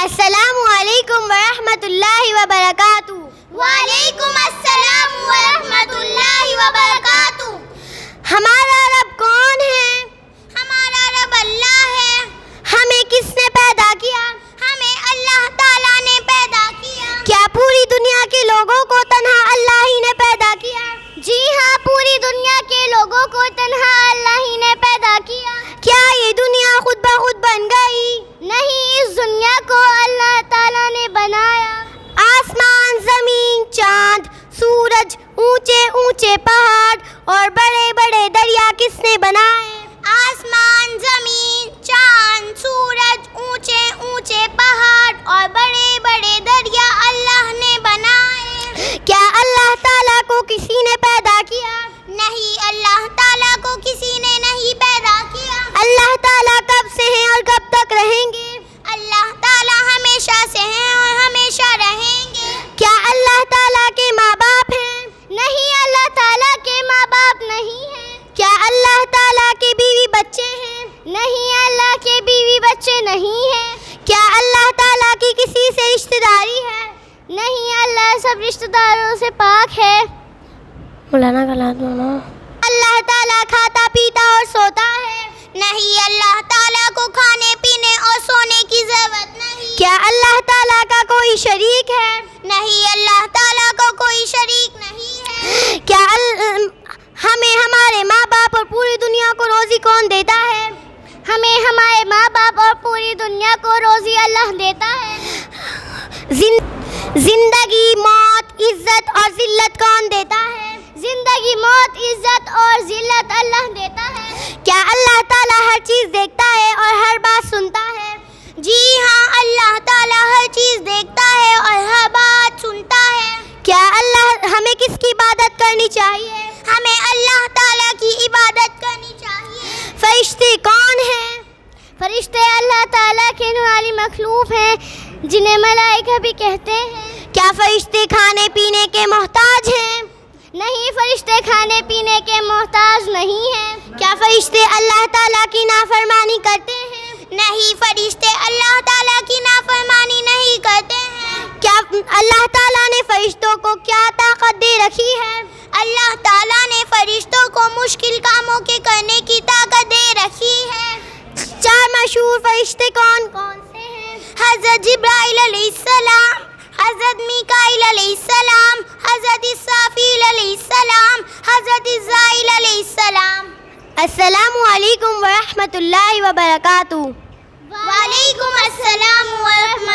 السلام علیکم ورحمۃ اللہ وبرکاتہ۔ وعلیکم السلام ورحمۃ اللہ وبرکاتہ۔ ہمارا رب کون ہے؟ ہمارا رب اللہ ہے۔ ہمیں کس نے پیدا کیا؟ ہمیں اللہ تعالیٰ نے پیدا کیا۔ کیا پوری دنیا کے لوگوں کو تنہا اللہ ہی نے پیدا کیا؟ جی ہاں، پوری دنیا کے لوگوں کو تنہا اللہ ہی نے پیدا کیا۔ کیا یہ دنیا خود بخود بن گئی؟ نہیں، اس دنیا کو اللہ تعالیٰ نے بنایا۔ آسمان، زمین، چاند، سورج، اونچے اونچے پہاڑ اور بڑے بڑے دریا کس نے بنائے؟ آسمان، زمین، چاند، سورج، اونچے اونچے پہاڑ اور بڑے بڑے دریا اللہ نے بنائے۔ کیا اللہ تعالیٰ کو کسی نے پیدا کیا؟ نہیں، اللہ تعالیٰ کو کسی نے نہیں پیدا کیا۔ اللہ تعالیٰ کب سے ہیں اور کب تک رہیں گے؟ اللہ تعالیٰ ہمیشہ سے ہیں اور ہمیشہ رہیں گے۔ کیا اللہ تعالیٰ کے ماں باپ ہیں؟ نہیں، اللہ تعالیٰ کے ماں باپ نہیں ہیں۔ کیا اللہ تعالیٰ کے بیوی بچے ہیں؟ نہیں، اللہ کے بیوی بچے نہیں ہیں۔ کیا اللہ تعالیٰ کی کسی سے رشتہ داری ہے؟ نہیں، اللہ سب رشتہ داروں سے پاک ہے۔ مولانا اللہ تعالیٰ کھاتا پیتا اور سوتا ہے؟ نہیں، اللہ تعالیٰ کو کھانے پینے اور سونے کی ضرورت نہیں۔ کیا اللہ تعالیٰ کا کوئی شریک ہے؟ نہیں، اللہ تعالیٰ کو کوئی شریک نہیں ہے۔ کیا ہمیں ہمارے ماں باپ اور پوری دنیا کو روزی کون دیتا ہے؟ ہمیں ہمارے ماں باپ اور پوری دنیا کو روزی اللہ دیتا ہے۔ زندگی، موت، عزت اور ذلت کون دیتا ہے؟ زندگی، موت، عزت اور ذلت اللہ دیتا ہے۔ کیا اللہ تعالیٰ ہر چیز دیکھتا ہے اور ہر بات سنتا ہے؟ جی ہاں، اللہ تعالیٰ ہر چیز دیکھتا ہے اور ہر بات سنتا ہے۔ کیا ہمیں کس کی عبادت کرنی چاہیے؟ ہمیں اللہ تعالیٰ کی عبادت کرنی چاہیے۔ فرشتے کون ہیں؟ فرشتے اللہ تعالیٰ کے نوری مخلوق ہیں جنہیں ملائکہ بھی کہتے ہیں۔ کیا فرشتے کھانے پینے کے محتاج ہیں؟ نہیں، فرشتے کھانے پینے کے محتاج نہیں ہیں۔ کیا فرشتے اللہ تعالیٰ کی نافرمانی کرتے ہیں؟ نہیں، فرشتے اللہ تعالیٰ کی نافرمانی نہیں کرتے ہیں۔ کیا اللہ تعالیٰ نے فرشتوں کو کیا طاقت دے رکھی ہے؟ اللہ تعالیٰ نے فرشتوں کو مشکل کاموں کے کرنے کی طاقت دے رکھی ہے۔ 4 مشہور فرشتے کون کون سے ہیں؟ حضرت جبرائیل علیہ السلام، حضرت میکائیل علیہ السلام، حضرت اسرافیل علیہ السلام، حضرت عزرائیل علیہ السلام۔ السلام علیکم ورحمۃ اللہ وبرکاتہ۔ وعلیکم السلام ورحمۃ